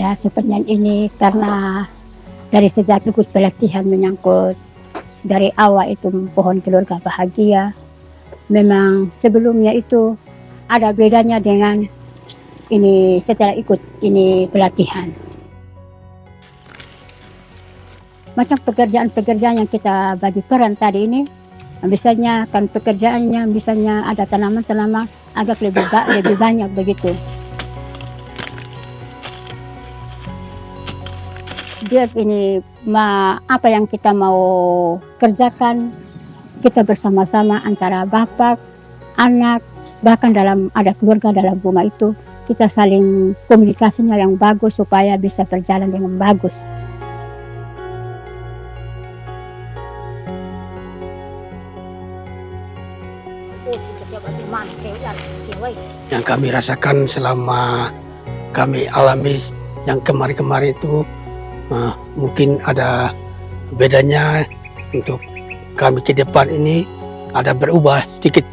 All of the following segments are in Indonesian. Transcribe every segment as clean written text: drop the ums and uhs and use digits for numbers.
Ya, sebenarnya ini karena dari sejak ikut pelatihan menyangkut dari awal itu pohon keluarga bahagia. Memang sebelumnya itu ada bedanya dengan ini setelah ikut ini pelatihan. Macam pekerjaan-pekerjaan yang kita bagi peran tadi ini, misalnya kan pekerjaannya misalnya ada tanaman-tanaman agak lebih banyak begitu. Biar ini apa yang kita mau kerjakan, kita bersama-sama antara bapak, anak, bahkan ada keluarga dalam rumah itu, kita saling komunikasinya yang bagus supaya bisa berjalan dengan bagus. Yang kami rasakan selama kami alami yang kemarin-kemarin itu mungkin ada bedanya untuk kami ke depan ini ada berubah sedikit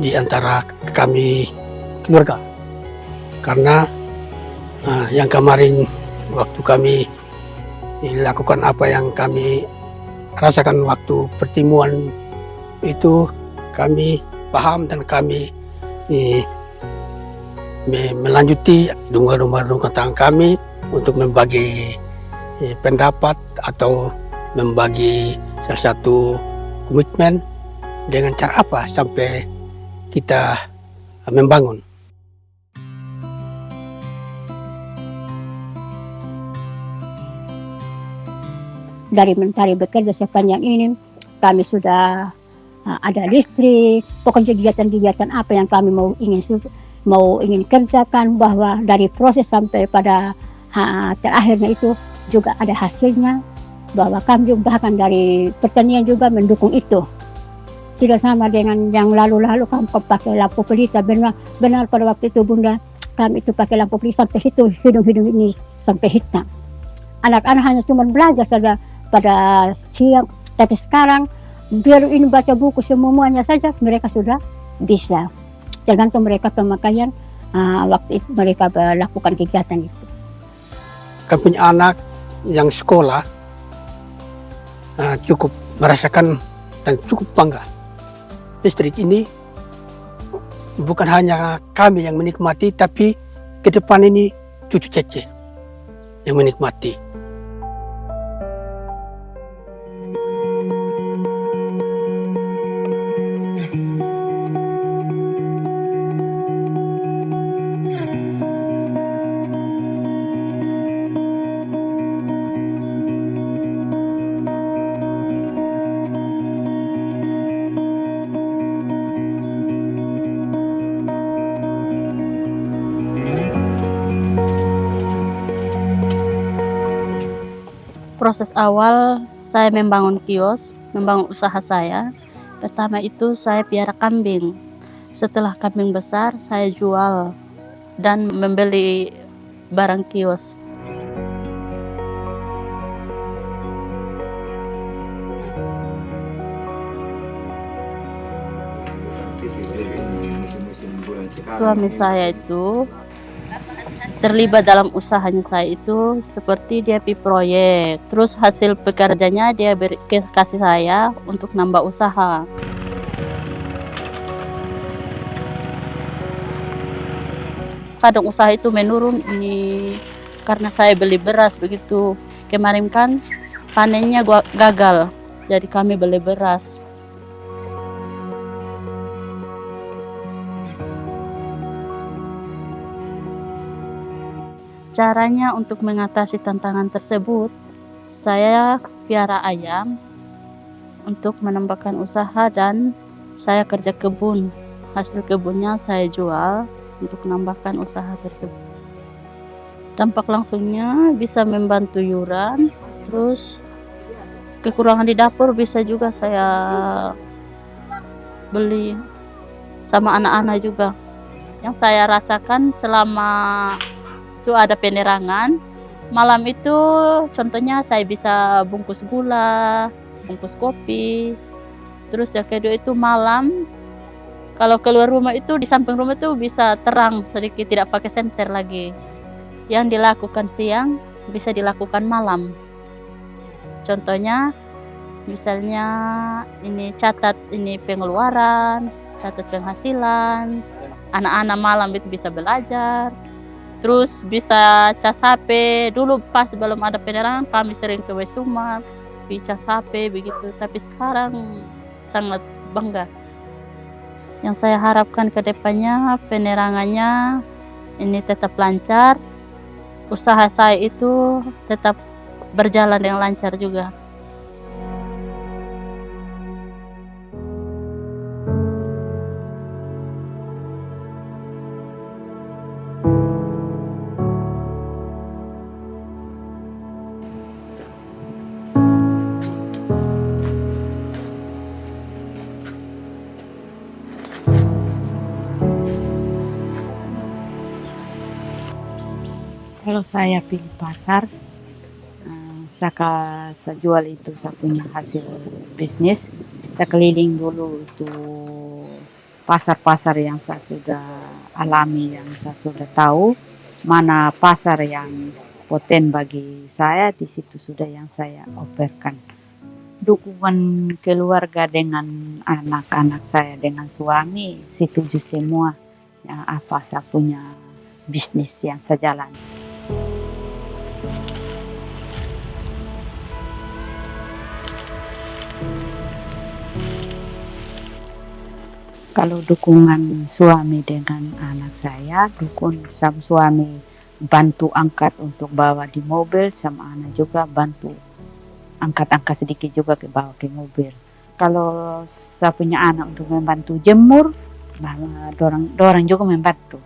di antara kami keluarga. Karena yang kemarin waktu kami lakukan apa yang kami rasakan waktu pertemuan itu, kami paham dan kami melanjuti rumah tangga kami untuk membagi pendapat atau membagi salah satu komitmen dengan cara apa sampai kita membangun. Dari mentari bekerja sepanjang ini, kami sudah ada listrik, pokoknya kegiatan-kegiatan apa yang kami mau ingin kerjakan, bahwa dari proses sampai pada terakhirnya itu juga ada hasilnya, bahwa kami juga bahkan dari pertanian juga mendukung itu. Tidak sama dengan yang lalu-lalu kami pakai lampu pelita, benar pada waktu itu Bunda, kami itu pakai lampu pelita sampai situ, hidung-hidung ini sampai hitam. Anak-anak hanya cuma belajar saja pada siang, tapi sekarang biar ini baca buku semuanya saja mereka sudah bisa. Tergantung mereka pemakaian waktu itu mereka melakukan kegiatan itu. Kami punya anak yang sekolah cukup merasakan dan cukup bangga. Listrik ini bukan hanya kami yang menikmati, tapi ke depan ini cucu Cece yang menikmati. Proses awal saya membangun kios, membangun usaha saya. Pertama itu saya piara kambing. Setelah kambing besar, saya jual dan membeli barang kios. Suami saya itu terlibat dalam usahanya saya itu seperti dia pi proyek, terus hasil pekerjanya dia kasih saya untuk nambah usaha. Kadang usaha itu menurun ini karena saya beli beras begitu. Kemarin kan panennya gagal, jadi kami beli beras. Caranya untuk mengatasi tantangan tersebut, saya piara ayam untuk menambahkan usaha dan saya kerja kebun. Hasil kebunnya saya jual untuk menambahkan usaha tersebut. Dampak langsungnya bisa membantu yuran, terus kekurangan di dapur bisa juga saya beli sama anak-anak juga. Yang saya rasakan selama ada penerangan malam itu, contohnya saya bisa bungkus gula, bungkus kopi. Terus yang kedua itu malam kalau keluar rumah itu di samping rumah itu bisa terang sedikit, tidak pakai senter lagi. yang dilakukan siang bisa dilakukan malam. Contohnya, misalnya ini catat ini pengeluaran, catat penghasilan, anak-anak malam itu bisa belajar, terus bisa cas HP. Dulu pas belum ada penerangan kami sering ke Wesuma, cas HP begitu, tapi sekarang sangat bangga. Yang saya harapkan ke depannya penerangannya ini tetap lancar, usaha saya itu tetap berjalan dengan lancar juga. Kalau saya pilih pasar, saya jual itu saya punya hasil bisnis. Saya keliling dulu itu pasar-pasar yang saya sudah alami, yang saya sudah tahu mana pasar yang poten bagi saya, di situ sudah yang saya operkan. Dukungan keluarga dengan anak-anak saya, dengan suami, setuju semua yang apa saya punya bisnis yang saya jalani. Kalau dukungan suami dengan anak saya, sama suami bantu angkat untuk bawa di mobil, sama anak juga bantu angkat-angkat sedikit juga ke bawa ke mobil. Kalau saya punya anak untuk membantu jemur, dorang juga membantu.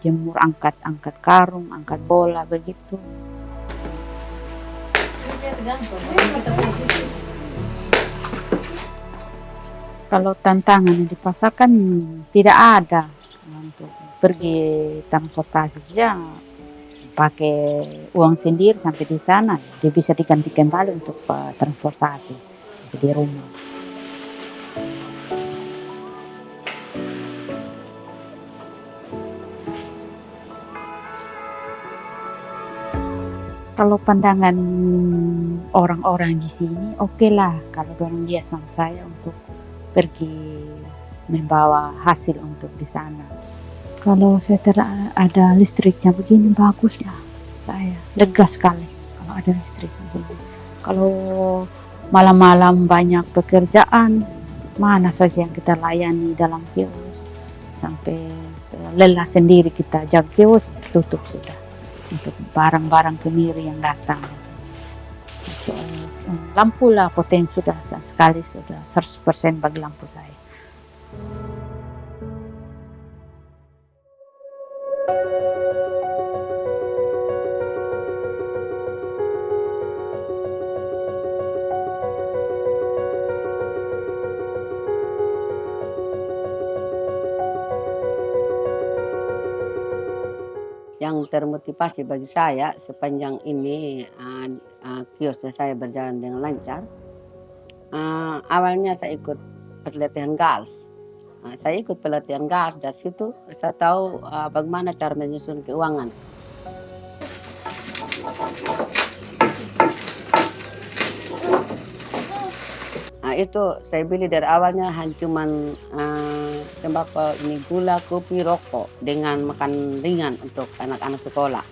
Jemur, angkat karung, angkat bola begitu. Kalau tantangan di pasar kan tidak ada, untuk pergi transportasi saja pakai uang sendiri sampai di sana, dia bisa diganti kembali untuk transportasi di rumah. Kalau pandangan orang-orang di sini, oke lah kalau orang dia sama saya untuk pergi membawa hasil untuk di sana. Kalau saya ada listriknya begini, bagus lah, saya lega sekali kalau ada listrik begini. Kalau malam-malam banyak pekerjaan, mana saja yang kita layani dalam kios, sampai lelah sendiri kita jaga kios, tutup sudah. Untuk barang-barang kemiri yang datang. Lampu lah poten sudah sekali, sudah 100% bagi lampu saya. Yang termotivasi bagi saya sepanjang ini kiosnya saya berjalan dengan lancar. Awalnya saya ikut pelatihan GALS. Saya ikut pelatihan GALS, dari situ saya tahu bagaimana cara menyusun keuangan. Itu saya beli dari awalnya hanya cuman tembakau, ini gula, kopi, rokok dengan makan ringan untuk anak-anak sekolah.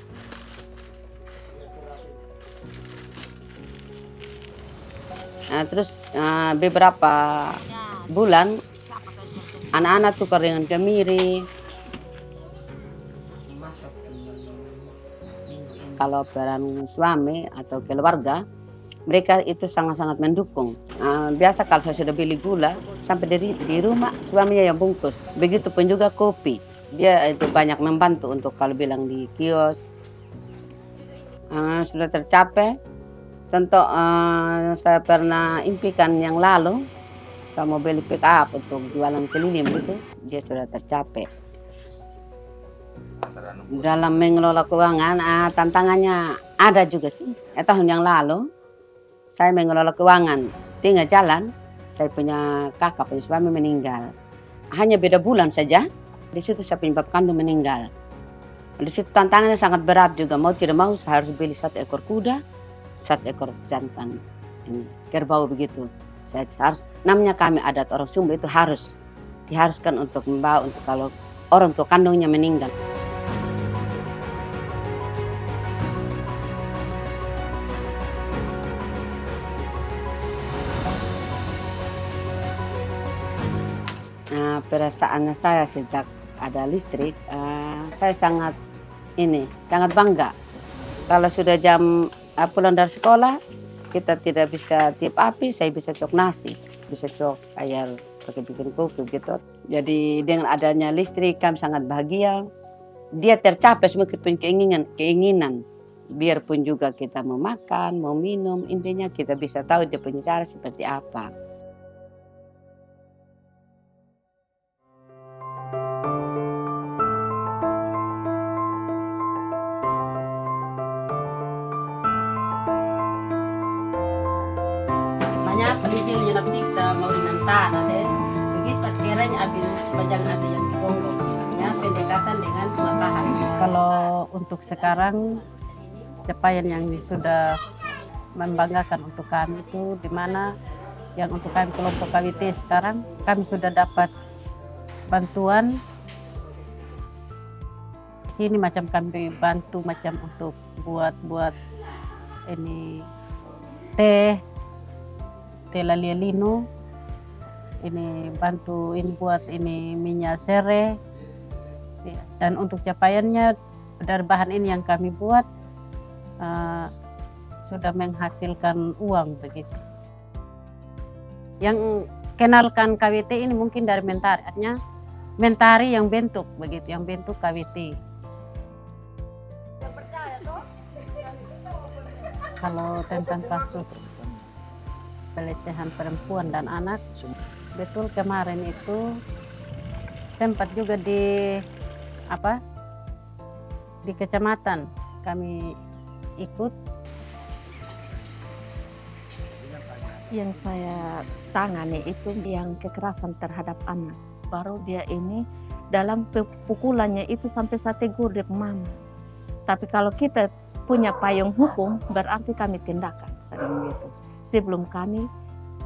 Terus beberapa bulan anak-anak tukar dengan kemiri. Kalau peran suami atau keluarga, mereka itu sangat-sangat mendukung. Biasa kalau saya sudah beli gula, sampai di rumah suaminya yang bungkus. Begitupun juga kopi. Dia itu banyak membantu untuk kalau bilang di kios. Sudah tercapai. Contoh saya pernah impikan yang lalu, saya mau beli pick up untuk jualan keliling gitu, dia sudah tercapai. Dalam mengelola keuangan, tantangannya ada juga sih. Tahun yang lalu, saya mengelola keuangan, tengah jalan, saya punya kakak, punya suami meninggal. Hanya beda bulan saja, di situ saya punya bap kandung meninggal. Di situ tantangannya sangat berat juga, mau tidak mau saya harus beli 1 ekor kuda, 1 ekor jantan ini kerbau begitu. Saya harus, namanya kami adat orang Sumba itu harus diharuskan untuk membawa untuk kalau orang tua kandungnya meninggal. Nah, perasaannya saya sejak ada listrik, saya sangat bangga. Kalau sudah jam pulang dari sekolah, kita tidak bisa tiup api, saya bisa cok nasi, bisa cok air pakai bikin kopi gitu. Jadi dengan adanya listrik kami sangat bahagia. Dia tercapai meskipun keinginan. Biarpun juga kita mau makan, mau minum, intinya kita bisa tahu dia punya cara seperti apa. Banyak pelitinya nak kita mau dengan tanah deh. Begitu kiranya ambil sepanjang ada yang digonggong. Ya, pendekatan dengan pengetahuan. Kalau untuk sekarang capaian yang sudah membanggakan untuk kami itu di mana yang untuk kami kelompok KWT sekarang kami sudah dapat bantuan. Di sini macam kami bantu macam untuk buat ini teh lalielino, ini bantu ini buat ini minyak sere, dan untuk capaiannya dari bahan ini yang kami buat sudah menghasilkan uang begitu. Yang kenalkan KWT ini mungkin dari Mentari, artinya Mentari yang bentuk begitu, yang bentuk KWT. Kalau tentang kasus pelecehan perempuan dan anak, betul kemarin itu sempat juga di kecamatan kami ikut. Yang saya tangani itu yang kekerasan terhadap anak. Baru dia ini dalam pukulannya itu sampai saya tegur dia mama. Tapi kalau kita punya payung hukum berarti kami tindakan sering gitu. Sebelum kami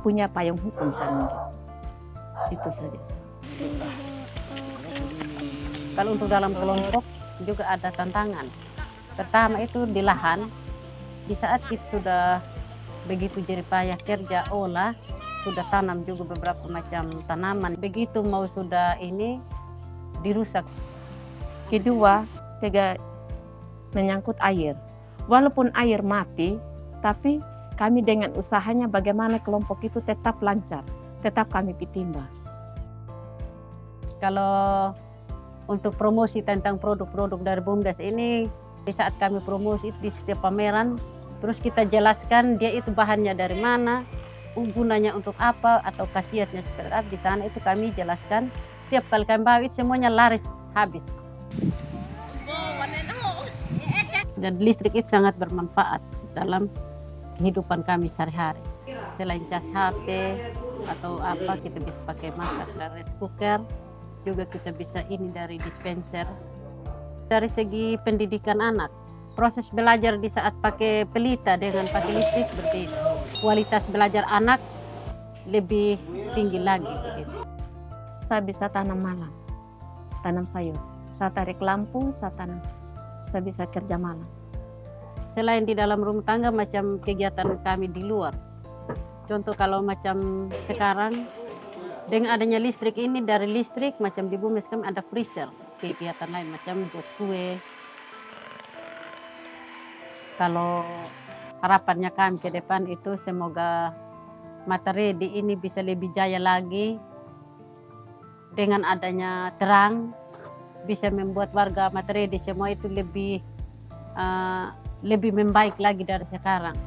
punya payung hukum sering gitu. Itu saja. Kalau untuk dalam kelompok juga ada tantangan. Pertama itu di lahan, di saat kita sudah begitu jerih payah kerja olah, sudah tanam juga beberapa macam tanaman. Begitu mau sudah ini dirusak. Kedua, menyangkut air. Walaupun air mati, tapi kami dengan usahanya bagaimana kelompok itu tetap lancar, tetap kami pitimba. Kalau untuk promosi tentang produk-produk dari BUMDes ini, di saat kami promosi di setiap pameran, terus kita jelaskan dia itu bahannya dari mana, gunanya untuk apa, atau khasiatnya seperti apa. Di sana itu kami jelaskan, tiap kali kami bawa itu semuanya laris, habis. Dan listrik itu sangat bermanfaat dalam kehidupan kami sehari-hari. Selain cas HP atau apa, kita bisa pakai masak dari rice cooker, juga kita bisa ini dari dispenser. Dari segi pendidikan anak, proses belajar di saat pakai pelita dengan pakai listrik berbeda. Kualitas belajar anak lebih tinggi lagi. Begitu. Saya bisa tanam malam, tanam sayur. Saya tarik lampu, saya tanam. Saya bisa kerja malam. Selain di dalam rumah tangga, macam kegiatan kami di luar. Contoh kalau macam sekarang, dengan adanya listrik ini, dari listrik macam di BUMDes kami ada freezer. Kegiatan lain macam buat kue. Kalau harapannya kami ke depan itu semoga materi di ini bisa lebih jaya lagi. Dengan adanya terang, bisa membuat warga materi di semua itu lebih membaik lagi dari sekarang.